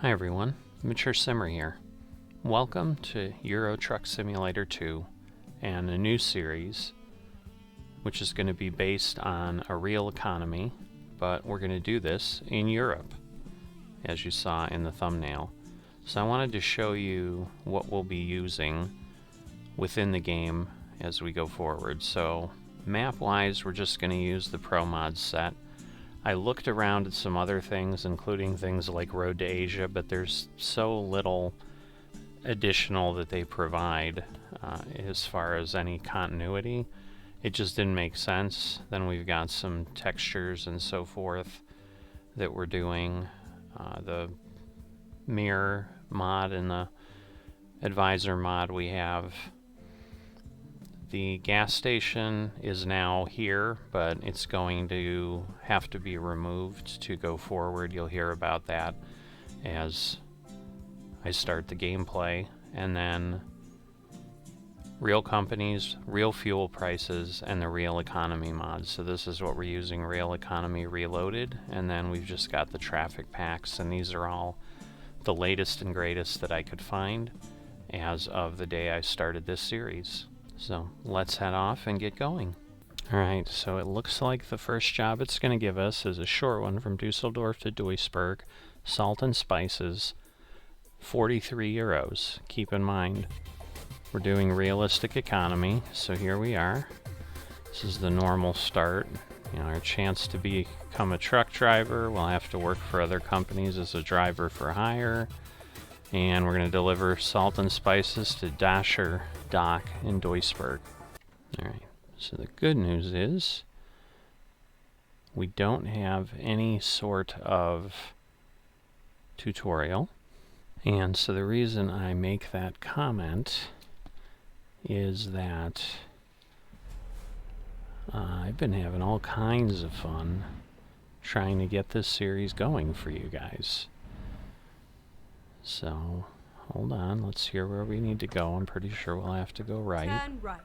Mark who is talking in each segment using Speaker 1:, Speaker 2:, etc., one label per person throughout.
Speaker 1: Hi everyone, Mature Simmer here. Welcome to Euro Truck Simulator 2 and a new series which is going to be based on a real economy, but we're going to do this in Europe, as you saw in the thumbnail. So I wanted to show you what we'll be using within the game as we go forward. So map-wise, we're just going to use the ProMods set. I looked around at some other things, including things like Road to Asia, but there's so little additional that they provide as far as any continuity. It just didn't make sense. Then we've got some textures and so forth that we're doing. The mirror mod and the advisor mod we have. The gas station is now here, but it's going to have to be removed to go forward. You'll hear about that as I start the gameplay. And then real companies, real fuel prices, and the real economy mod. So this is what we're using, Real Economy Reloaded, and then we've just got the traffic packs, and these are all the latest and greatest that I could find as of the day I started this series. So let's head off and get going. Alright, so it looks like the first job it's going to give us is a short one from Dusseldorf to Duisburg. Salt and spices, 43 euros. Keep in mind, we're doing realistic economy, so here we are. This is the normal start. You know, our chance to become a truck driver. We'll have to work for other companies as a driver for hire. And we're going to deliver salt and spices to Dasher Dock in Duisburg. Alright, so the good news is we don't have any sort of tutorial. And so the reason I make that comment is that I've been having all kinds of fun trying to get this series going for you guys. So, hold on, let's hear where we need to go. I'm pretty sure we'll have to go right.
Speaker 2: Turn right.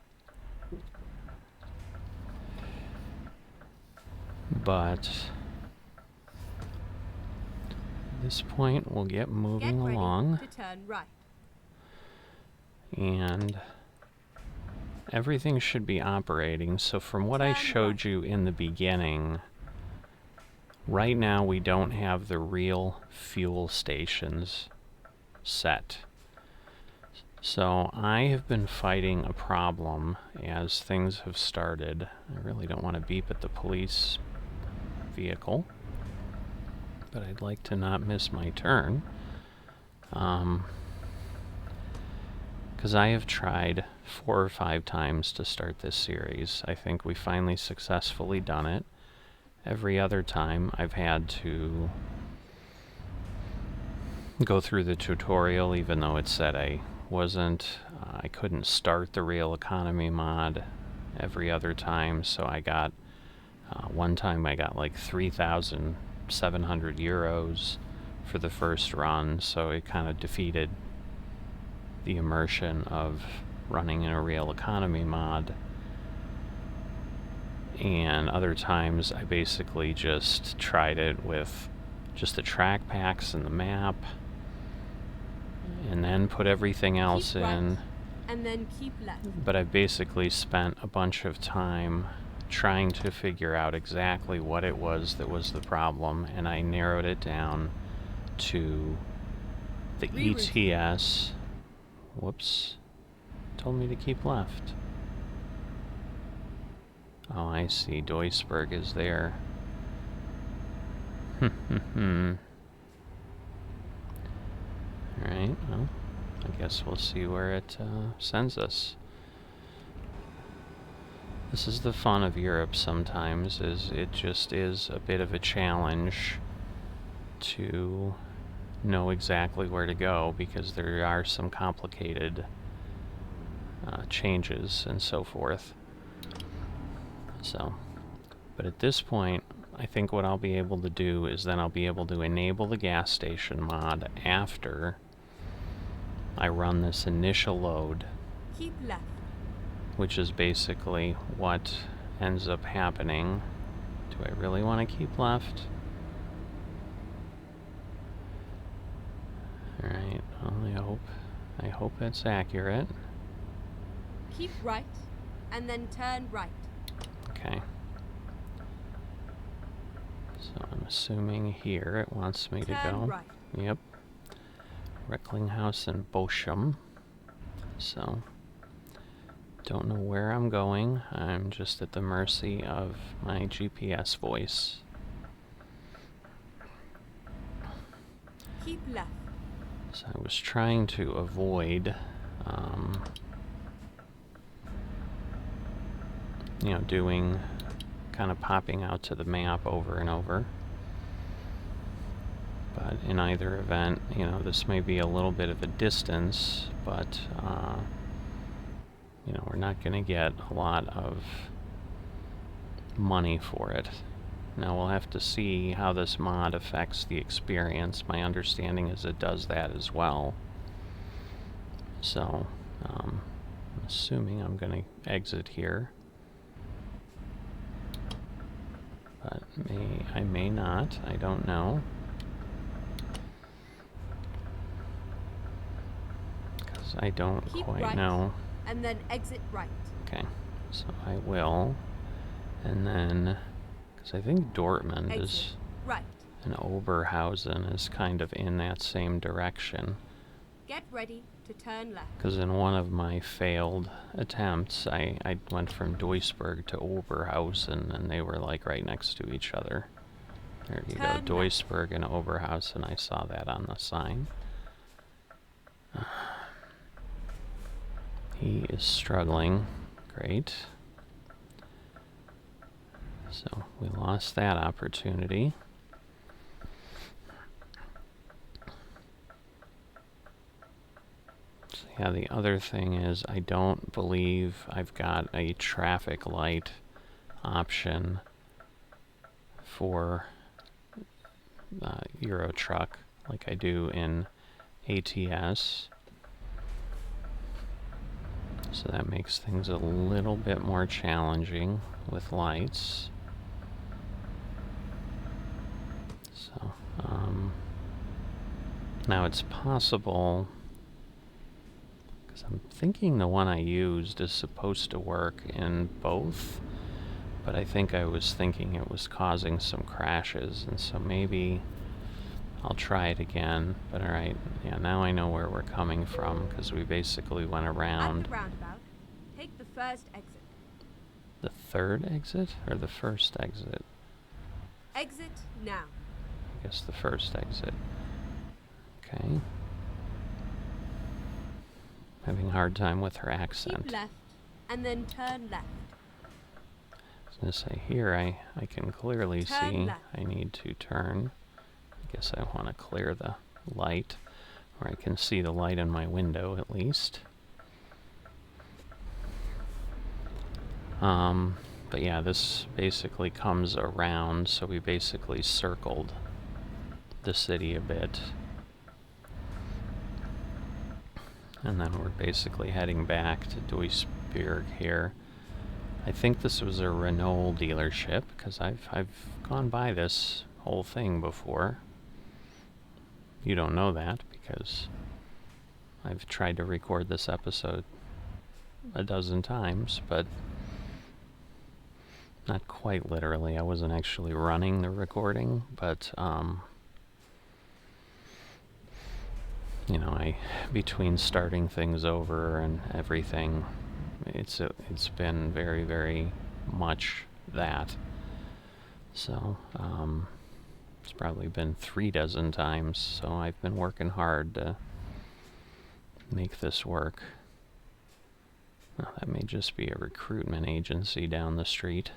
Speaker 1: But at this point, we'll get moving along.
Speaker 2: To turn right.
Speaker 1: And everything should be operating. So from what I showed you in the beginning, right now we don't have the real fuel stations set. So I have been fighting a problem as things have started. I really don't want to beep at the police vehicle, but I'd like to not miss my turn. Because I have tried 4 or 5 times to start this series. I think we finally successfully done it. Every other time I've had to go through the tutorial, even though it said I couldn't start the real economy mod every other time. So I got one time I got like 3,700 euros for the first run, so it kind of defeated the immersion of running in a real economy mod. And other times I basically just tried it with just the track packs and the map, and then put everything else in.
Speaker 2: And then keep left.
Speaker 1: But I basically spent a bunch of time trying to figure out exactly what it was that was the problem, and I narrowed it down to the ETS. Whoops. Told me to keep left. Oh, I see. Duisburg is there. Alright, well, I guess we'll see where it sends us. This is the fun of Europe sometimes, is it just is a bit of a challenge to know exactly where to go, because there are some complicated changes and so forth. So, but at this point, I think what I'll be able to do is then I'll be able to enable the gas station mod after I run this initial load.
Speaker 2: Keep left.
Speaker 1: Which is basically what ends up happening. Do I really want to keep left? Well, I hope that's accurate.
Speaker 2: Keep right, and then turn right.
Speaker 1: Okay. So I'm assuming here it wants me to
Speaker 2: Turn
Speaker 1: go.
Speaker 2: right.
Speaker 1: Yep. Recklinghausen and Bochum. So, don't know where I'm going. I'm just at the mercy of my GPS voice.
Speaker 2: Keep left.
Speaker 1: So I was trying to avoid, doing, kind of popping out to the map over and over. But in either event, this may be a little bit of a distance, but, we're not going to get a lot of money for it. Now we'll have to see how this mod affects the experience. My understanding is it does that as well. So, I'm assuming I'm going to exit here. But I may not. I don't know. Because I don't
Speaker 2: Keep
Speaker 1: quite
Speaker 2: right,
Speaker 1: know.
Speaker 2: And then exit right.
Speaker 1: Okay, so I will. And then, because I think Dortmund
Speaker 2: Exit
Speaker 1: is,
Speaker 2: right.
Speaker 1: and Oberhausen is kind of in that same direction.
Speaker 2: Get ready to turn left.
Speaker 1: Because in one of my failed attempts, I went from Duisburg to Oberhausen, and they were like right next to each other. There you
Speaker 2: Turn
Speaker 1: go,
Speaker 2: left.
Speaker 1: Duisburg and Oberhausen. I saw that on the sign. He is struggling. Great. So we lost that opportunity. So yeah, the other thing is I don't believe I've got a traffic light option for Euro Truck like I do in ATS. So that makes things a little bit more challenging with lights. So, now it's possible, because I'm thinking the one I used is supposed to work in both, but I think I was thinking it was causing some crashes, and so maybe I'll try it again. But alright, yeah, now I know where we're coming from, because we basically went around.
Speaker 2: At the roundabout, take the first exit.
Speaker 1: The third exit, or the first exit?
Speaker 2: Exit now.
Speaker 1: I guess the first exit. Okay. Having a hard time with her accent.
Speaker 2: Keep left, and then turn left.
Speaker 1: I was going to say, here I can clearly
Speaker 2: Turn
Speaker 1: see
Speaker 2: left.
Speaker 1: I need to turn. I guess I want to clear the light, or I can see the light in my window at least. But yeah, this basically comes around, so we basically circled the city a bit. And then we're basically heading back to Duisburg here. I think this was a Renault dealership, because I've gone by this whole thing before. You don't know that, because I've tried to record this episode a dozen times, but not quite literally. I wasn't actually running the recording, but between starting things over and everything, it's been very, very much that. So it's probably been 3 dozen times. So I've been working hard to make this work. Well, that may just be a recruitment agency down the street.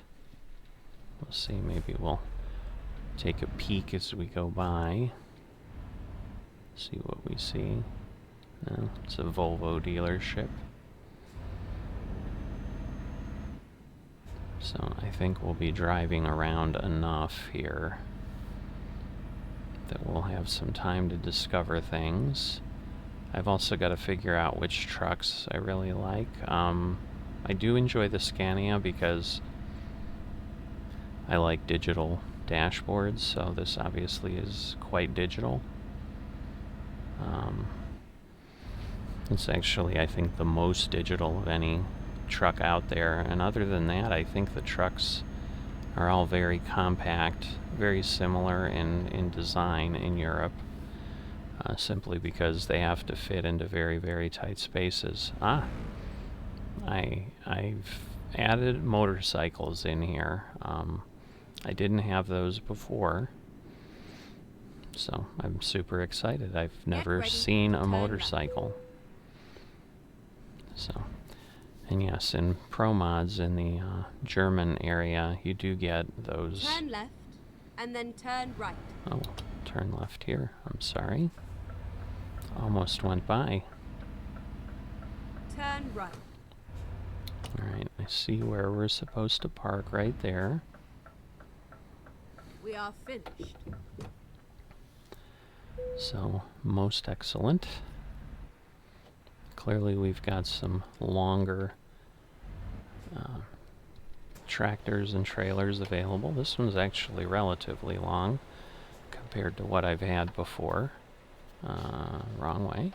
Speaker 1: We'll see. Maybe we'll take a peek as we go by. See what we see. No, it's a Volvo dealership. So I think we'll be driving around enough here that we'll have some time to discover things. I've also got to figure out which trucks I really like. I do enjoy the Scania because I like digital dashboards, so this obviously is quite digital. It's actually, I think, the most digital of any truck out there. And other than that, I think the trucks are all very compact, very similar in design in Europe, simply because they have to fit into very, very tight spaces. I've added motorcycles in here. I didn't have those before, so I'm super excited. I've never seen a motorcycle. So, and yes, in ProMods in the German area, you do get those.
Speaker 2: Turn left, and then turn right.
Speaker 1: Oh, turn left here. I'm sorry. Almost went by.
Speaker 2: Turn right.
Speaker 1: Alright, I see where we're supposed to park right there.
Speaker 2: We are finished.
Speaker 1: So, most excellent. Clearly we've got some longer tractors and trailers available. This one's actually relatively long compared to what I've had before. Wrong way.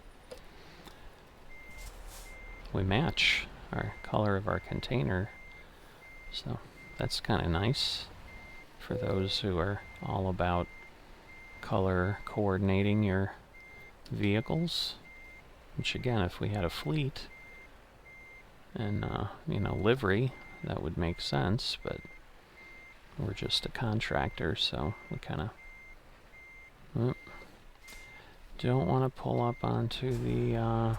Speaker 1: We match our color of our container, so that's kind of nice for those who are all about color coordinating your vehicles, which again, if we had a fleet and livery, that would make sense, but we're just a contractor, so we kind of don't want to pull up onto the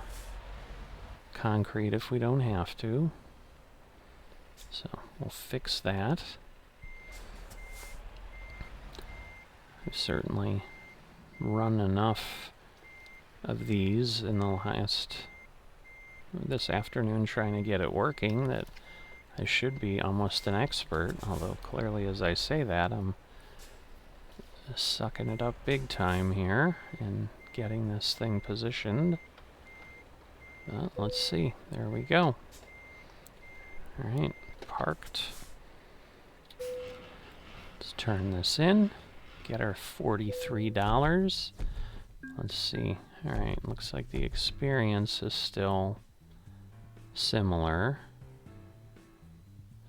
Speaker 1: concrete if we don't have to. So we'll fix that. I've certainly run enough of these in the this afternoon trying to get it working that I should be almost an expert, although clearly as I say that I'm sucking it up big time here and getting this thing positioned. Let's see. There we go. Alright, parked. Let's turn this in. Get our $43. Let's see. Alright, looks like the experience is still similar.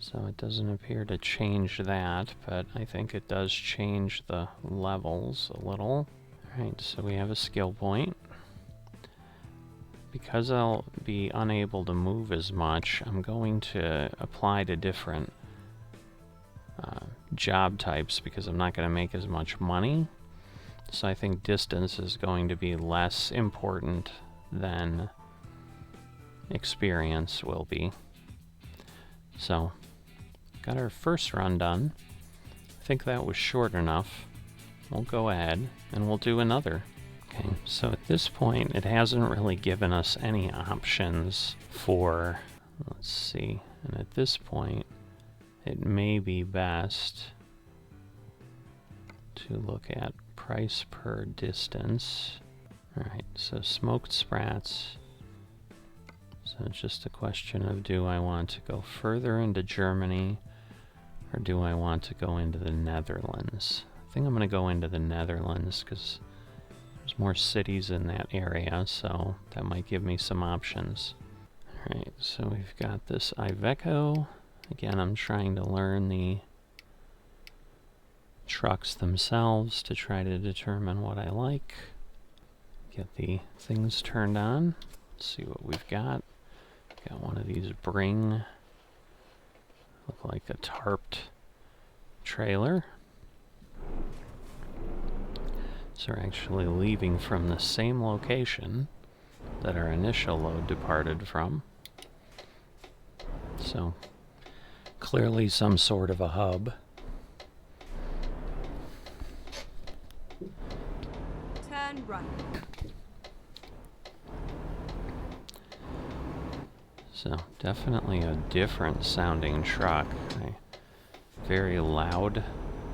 Speaker 1: So it doesn't appear to change that, but I think it does change the levels a little. Alright, so we have a skill point. Because I'll be unable to move as much, I'm going to apply to different job types because I'm not going to make as much money. So I think distance is going to be less important than experience will be. So, got our first run done. I think that was short enough. We'll go ahead and we'll do another. Okay, so at this point, it hasn't really given us any options for, let's see, and at this point, it may be best to look at price per distance. Alright, so smoked sprats. So it's just a question of, do I want to go further into Germany or do I want to go into the Netherlands? I think I'm going to go into the Netherlands because there's more cities in that area, so that might give me some options. Alright, so we've got this Iveco. Again, I'm trying to learn the trucks themselves to try to determine what I like. Get the things turned on. Let's see what we've got. Got one of these Bring, look like a tarped trailer. So we're actually leaving from the same location that our initial load departed from. So clearly some sort of a hub.
Speaker 2: Turn right.
Speaker 1: So definitely a different sounding truck. A very loud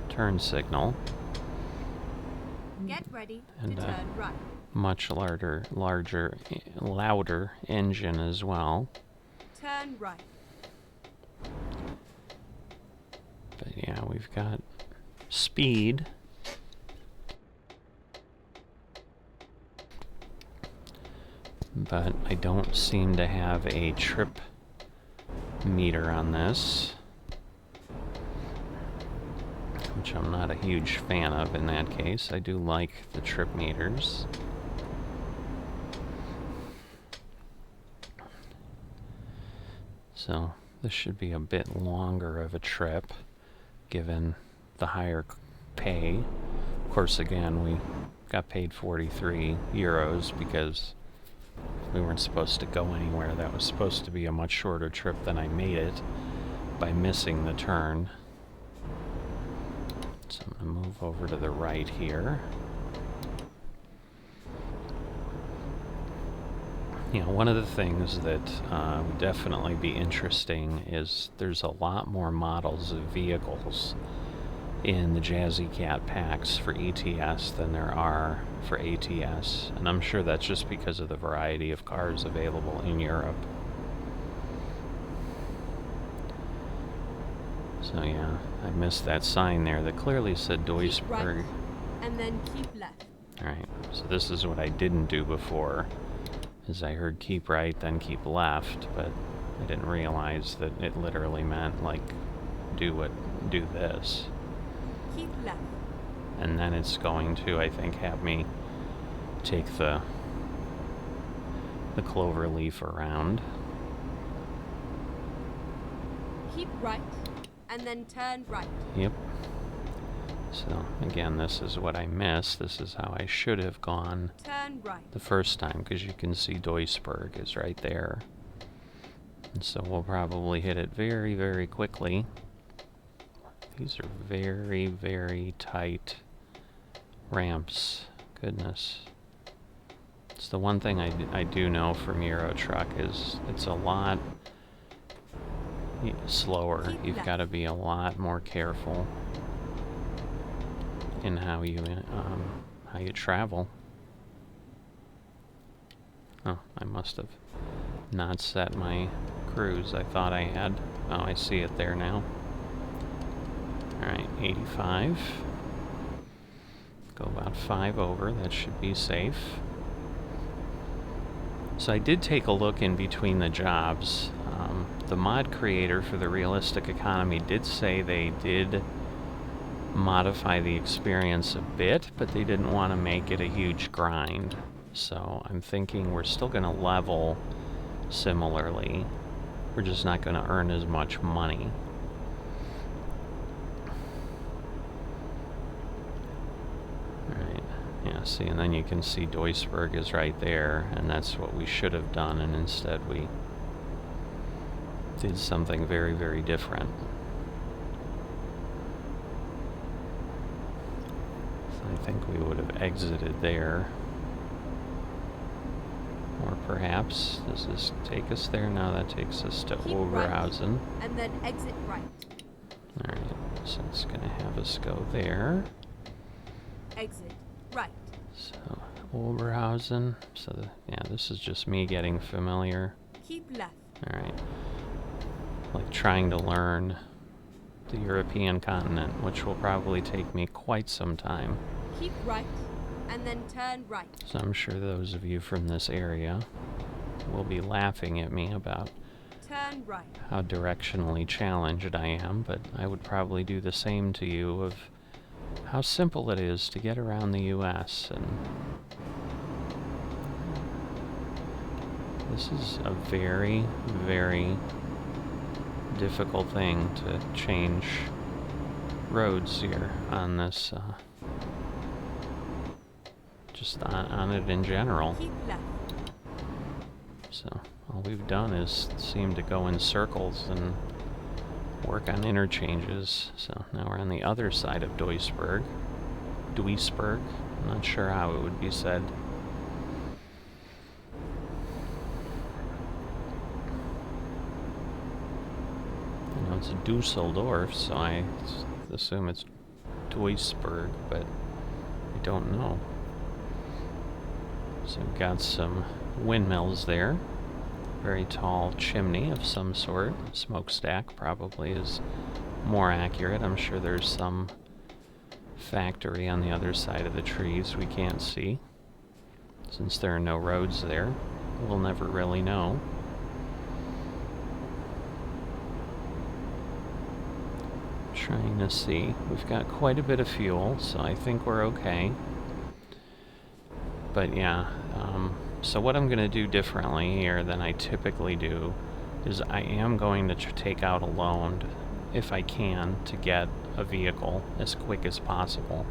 Speaker 1: turn signal.
Speaker 2: Get ready
Speaker 1: And
Speaker 2: to turn right.
Speaker 1: much louder engine as well.
Speaker 2: Turn right.
Speaker 1: But yeah, we've got speed. but I don't seem to have a trip meter on this, which I'm not a huge fan of in that case. I do like the trip meters. So this should be a bit longer of a trip, given the higher pay. Of course, again, we got paid 43 euros because we weren't supposed to go anywhere. That was supposed to be a much shorter trip than I made it by missing the turn. So I'm going to move over to the right here. You know, one of the things that would definitely be interesting is there's a lot more models of vehicles in the Jazzy Cat packs for ETS than there are for ATS, and I'm sure that's just because of the variety of cars available in Europe. So yeah, I missed that sign there that clearly said Duisburg.
Speaker 2: Keep right, and then keep left.
Speaker 1: Alright, so this is what I didn't do before, is I heard keep right, then keep left, but I didn't realize that it literally meant, like, do this.
Speaker 2: Keep left.
Speaker 1: And then it's going to, I think, have me take the clover leaf around.
Speaker 2: Keep right, and then turn right.
Speaker 1: Yep. So, again, this is what I missed. This is how I should have gone
Speaker 2: Turn right.
Speaker 1: the first time, because you can see Duisburg is right there. And so we'll probably hit it very, very quickly. These are very, very tight ramps. Goodness. It's the one thing I do know from Euro Truck is it's a lot slower. You've got to be a lot more careful in how you travel. Oh, I must have not set my cruise. I thought I had. Oh, I see it there now. Alright, 85. Go about 5 over. That should be safe. So I did take a look in between the jobs. The mod creator for the realistic economy did say they did modify the experience a bit, but they didn't want to make it a huge grind. So I'm thinking we're still going to level similarly. We're just not going to earn as much money. Alright, yeah, see, and then you can see Duisburg is right there, and that's what we should have done, and instead we did something very, very different. So I think we would have exited there. Or perhaps, does this take us there? No, that takes us to
Speaker 2: Keep
Speaker 1: Oberhausen.
Speaker 2: Right, and then exit right.
Speaker 1: Alright, so it's going to have us go there.
Speaker 2: Exit right.
Speaker 1: So, Oberhausen. So, yeah, this is just me getting familiar.
Speaker 2: Keep left.
Speaker 1: Alright. Like trying to learn the European continent, which will probably take me quite some time.
Speaker 2: Keep right, and then turn right.
Speaker 1: So I'm sure those of you from this area will be laughing at me about
Speaker 2: Turn right.
Speaker 1: how directionally challenged I am, but I would probably do the same to you of how simple it is to get around the US, and this is a very, very difficult thing to change roads here on this, just on it in general.
Speaker 2: Keep left.
Speaker 1: So all we've done is seem to go in circles and work on interchanges. So now we're on the other side of Duisburg. Duisburg. I'm not sure how it would be said. You know, it's Dusseldorf, so I assume it's Duisburg, but I don't know. So we've got some windmills there. Very tall chimney of some sort. Smokestack probably is more accurate. I'm sure there's some factory on the other side of the trees we can't see, since there are no roads there. we'll never really know. Trying to see. We've got quite a bit of fuel, so I think we're okay. But yeah, so what I'm going to do differently here than I typically do is I am going to take out a loan, if I can, to get a vehicle as quick as possible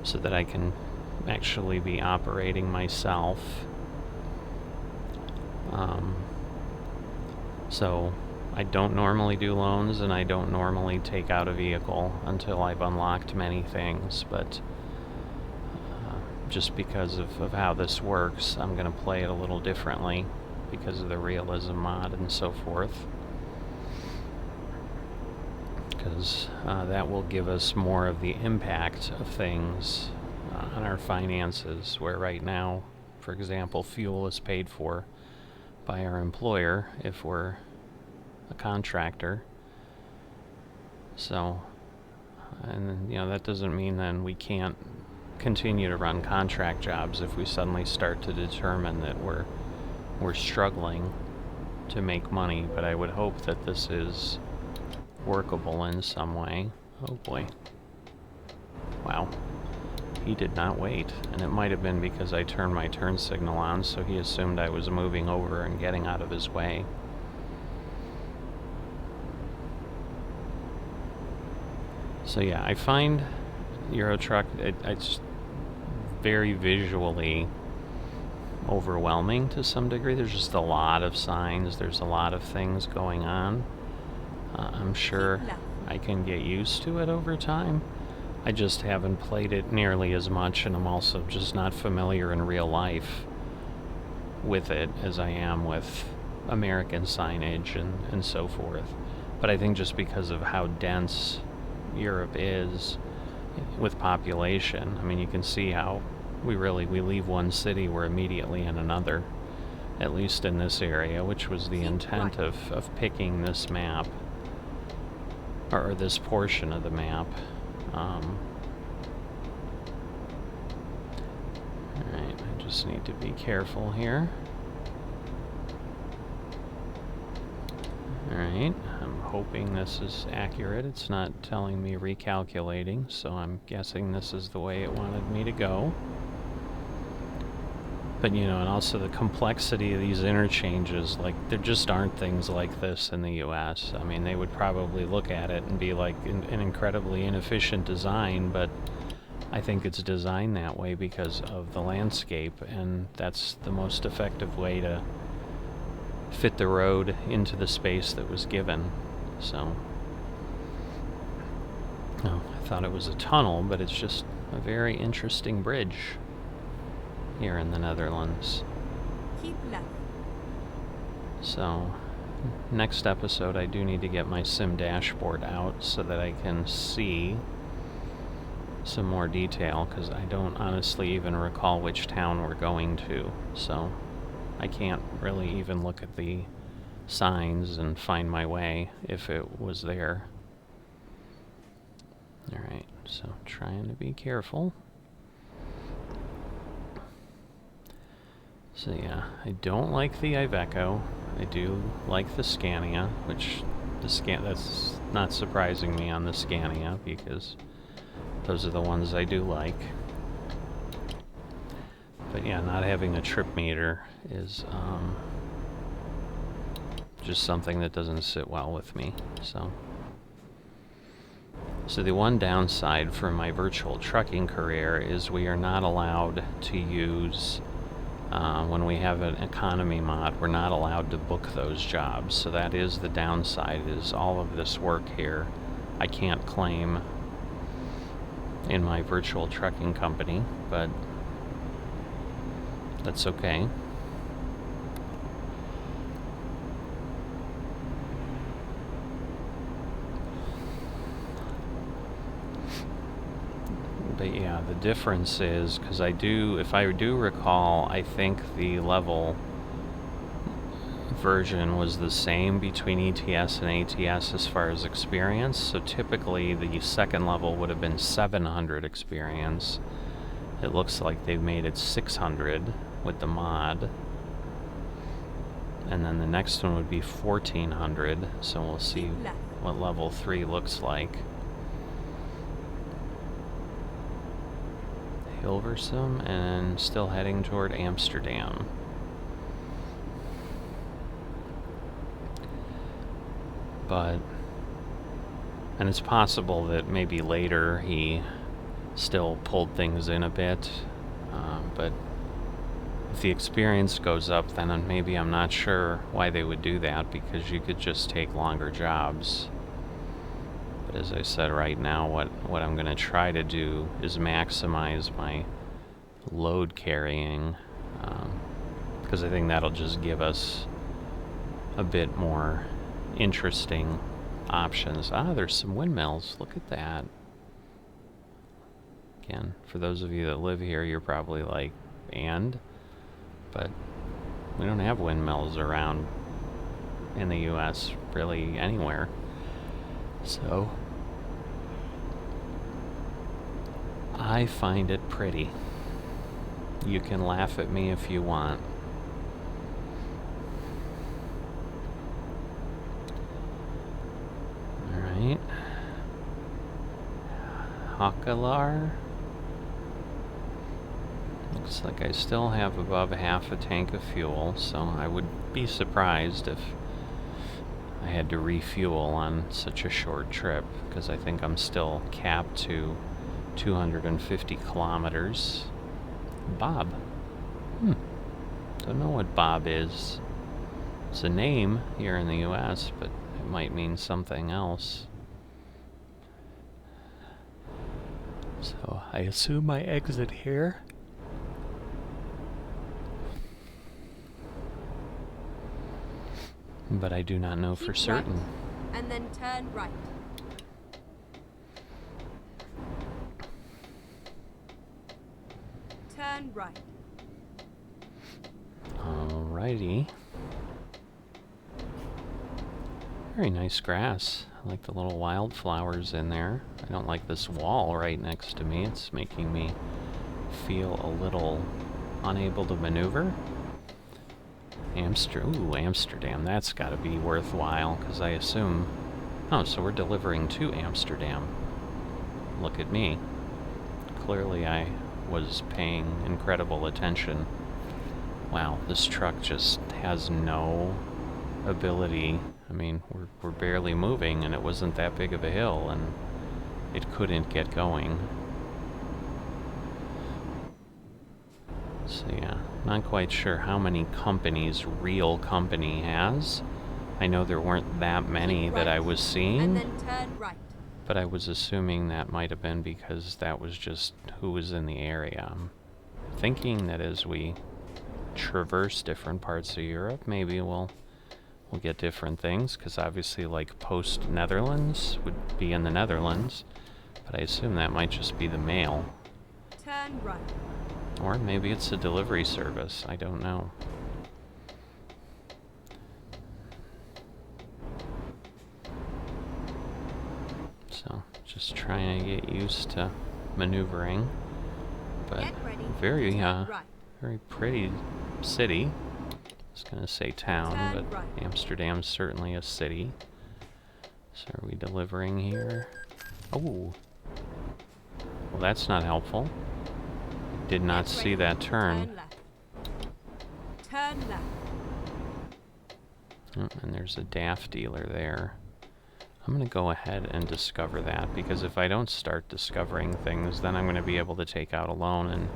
Speaker 1: so that I can actually be operating myself. So I don't normally do loans, and I don't normally take out a vehicle until I've unlocked many things, but just because of how this works, I'm going to play it a little differently because of the realism mod and so forth. Because that will give us more of the impact of things on our finances, where right now, for example, fuel is paid for by our employer if we're a contractor. So, and you know, that doesn't mean then we can't continue to run contract jobs if we suddenly start to determine that we're struggling to make money, but I would hope that this is workable in some way. Oh boy. Wow. He did not wait, and it might have been because I turned my turn signal on, so he assumed I was moving over and getting out of his way. So yeah, I find Euro Truck, it's very visually overwhelming to some degree. There's just a lot of signs, there's a lot of things going on. I'm sure I can get used to it over time. I just haven't played it nearly as much, and I'm also just not familiar in real life with it as I am with American signage and so forth. But I think just because of how dense Europe is with population, I mean, you can see how we leave one city, we're immediately in another, at least in this area, which was the intent of picking this map, or this portion of the map. Alright, I just need to be careful here. Alright, I'm hoping this is accurate. It's not telling me recalculating, so I'm guessing this is the way it wanted me to go. But, you know, and also the complexity of these interchanges, like, there just aren't things like this in the US. I mean, they would probably look at it and be like an incredibly inefficient design, but I think it's designed that way because of the landscape, and that's the most effective way to fit the road into the space that was given. So, oh, I thought it was a tunnel, but it's just a very interesting bridge here in the Netherlands.
Speaker 2: Keep left.
Speaker 1: So, next episode I do need to get my sim dashboard out so that I can see some more detail, because I don't honestly even recall which town we're going to, so I can't really even look at the signs and find my way if it was there. Alright, so trying to be careful. So yeah, I don't like the Iveco. I do like the Scania, which that's not surprising me on the Scania, because those are the ones I do like. But yeah, not having a trip meter is just something that doesn't sit well with me. So the one downside for my virtual trucking career is we are not allowed to use, when we have an economy mod, we're not allowed to book those jobs. So that is the downside, is all of this work here I can't claim in my virtual trucking company, but that's okay. But yeah, the difference is, because if I do recall, I think the level version was the same between ETS and ATS as far as experience. So typically the second level would have been 700 experience. It looks like they've made it 600 with the mod. And then the next one would be 1400, so we'll see
Speaker 2: Keep left.
Speaker 1: what level 3 looks like. Hilversum, and still heading toward Amsterdam. And it's possible that maybe later he still pulled things in a bit, but if the experience goes up, then maybe I'm not sure why they would do that, because you could just take longer jobs. But as I said, right now, what I'm going to try to do is maximize my load carrying, because I think that'll just give us a bit more interesting options. There's some windmills. Look at that. Again, for those of you that live here, you're probably like, but we don't have windmills around in the US really anywhere. So I find it pretty. You can laugh at me if you want. Alright. Hakalar. Looks like I still have above half a tank of fuel, so I would be surprised if I had to refuel on such a short trip, because I think I'm still capped to 250 kilometers. Bob. Don't know what Bob is. It's a name here in the US, but it might mean something else. So I assume I exit here. But I do not know for certain.
Speaker 2: Right, and then turn right. Turn right.
Speaker 1: Alrighty. Very nice grass. I like the little wildflowers in there. I don't like this wall right next to me. It's making me feel a little unable to maneuver. Amsterdam. That's got to be worthwhile, because I assume... Oh, so we're delivering to Amsterdam. Look at me. Clearly I was paying incredible attention. Wow, this truck just has no ability. I mean, we're barely moving, and it wasn't that big of a hill, and it couldn't get going. So yeah, not quite sure how many companies Real Company has. I know there weren't that many that I was seeing,
Speaker 2: and then turn right.
Speaker 1: But I was assuming that might have been because that was just who was in the area. I'm thinking that as we traverse different parts of Europe, maybe we'll get different things, because obviously like post-Netherlands would be in the Netherlands, but I assume that might just be the mail.
Speaker 2: Turn right.
Speaker 1: Or maybe it's a delivery service, I don't know. So, just trying to get used to maneuvering. But very, very pretty city. I was gonna say town, but Amsterdam's certainly a city. So are we delivering here? Oh! Well, that's not helpful. Did not see that turn.
Speaker 2: Turn left.
Speaker 1: Oh, and there's a DAF dealer there. I'm going to go ahead and discover that, because if I don't start discovering things, then I'm going to be able to take out a loan and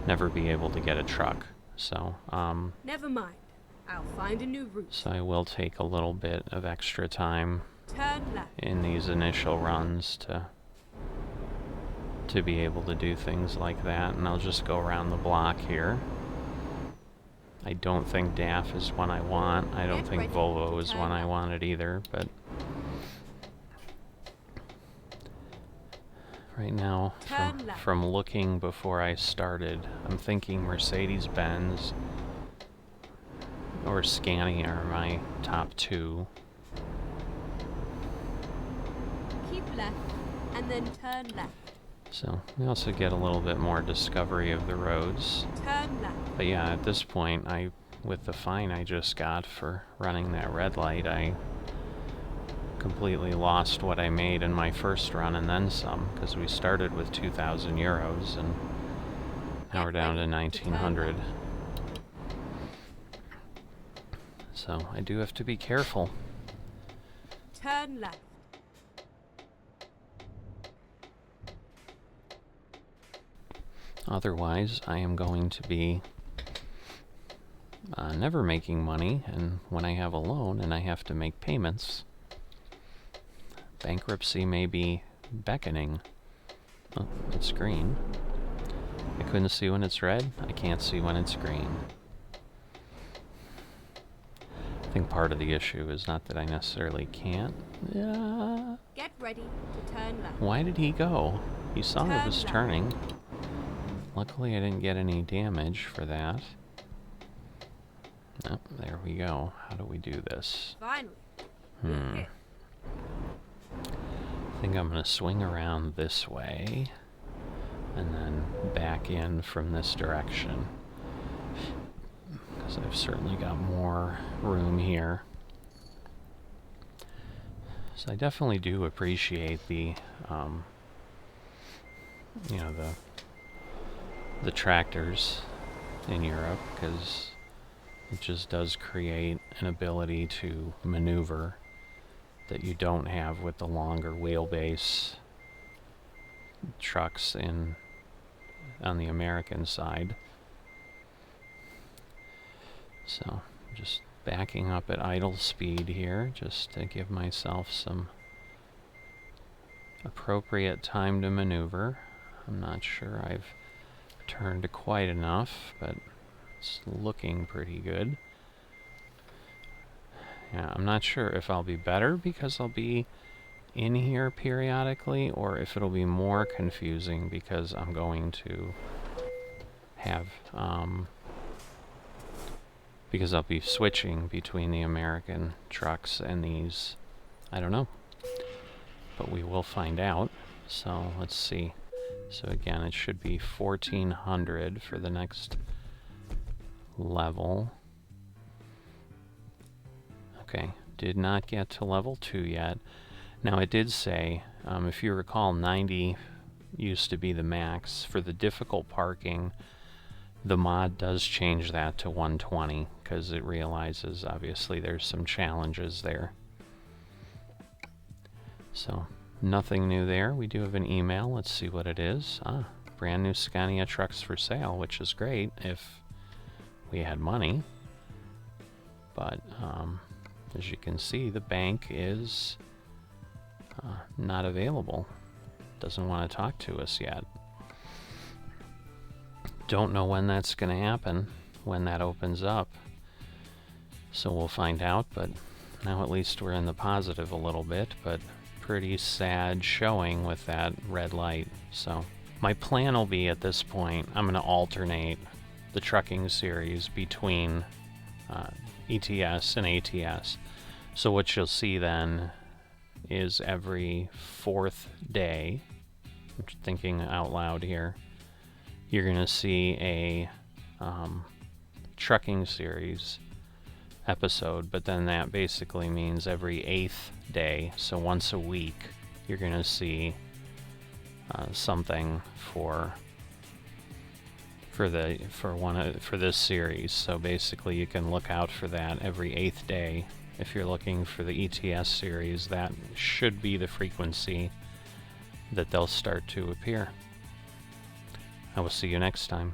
Speaker 1: never be able to get a truck. So,
Speaker 2: never mind. I'll find a new route.
Speaker 1: So I will take a little bit of extra time
Speaker 2: Turn left.
Speaker 1: in these initial runs to be able to do things like that, and I'll just go around the block here. I don't think DAF is one I want. I don't think Volvo is one I wanted either, but right now, from looking before I started, I'm thinking Mercedes-Benz or Scania are my top two.
Speaker 2: Keep left, and then turn left.
Speaker 1: So we also get a little bit more discovery of the roads.
Speaker 2: Turn left.
Speaker 1: But yeah, at this point, I with the fine I just got for running that red light, I completely lost what I made in my first run and then some, because we started with 2,000 euros and now we're down to 1,900. So I do have to be careful.
Speaker 2: Turn left.
Speaker 1: Otherwise, I am going to be never making money, and when I have a loan and I have to make payments, bankruptcy may be beckoning. Oh, it's green. I couldn't see when it's red. I can't see when it's green. I think part of the issue is not that I necessarily can't.
Speaker 2: Get ready to turn left.
Speaker 1: Why did he go? He saw it was
Speaker 2: Turn left.
Speaker 1: turning. Luckily I didn't get any damage for that. Oh, there we go. How do we do this?
Speaker 2: Finally.
Speaker 1: I think I'm going to swing around this way and then back in from this direction, because I've certainly got more room here. So I definitely do appreciate the, you know, the tractors in Europe, because it just does create an ability to maneuver that you don't have with the longer wheelbase trucks on the American side. So just backing up at idle speed here, just to give myself some appropriate time to maneuver. I'm not sure I've turned quite enough, but it's looking pretty good. Yeah, I'm not sure if I'll be better because I'll be in here periodically, or if it'll be more confusing because I'm going to have, because I'll be switching between the American trucks and these. I don't know, but we will find out. So let's see. So again, it should be 1,400 for the next level. Okay, did not get to level 2 yet. Now it did say, if you recall, 90 used to be the max. For the difficult parking, the mod does change that to 120, because it realizes obviously there's some challenges there. So nothing new there. We do have an email. Let's see what it is. Brand new Scania trucks for sale, which is great if we had money. But as you can see, the bank is not available. Doesn't want to talk to us yet. Don't know when that's going to happen, when that opens up. So we'll find out, but now at least we're in the positive a little bit, but pretty sad showing with that red light. So my plan will be, at this point, I'm going to alternate the trucking series between ETS and ATS. So what you'll see then is every 4th day, I'm thinking out loud here, you're going to see a trucking series episode, but then that basically means every 8th day, so once a week, you're going to see something for this series. So basically you can look out for that every 8th day. If you're looking for the ETS series, that should be the frequency that they'll start to appear. I will see you next time.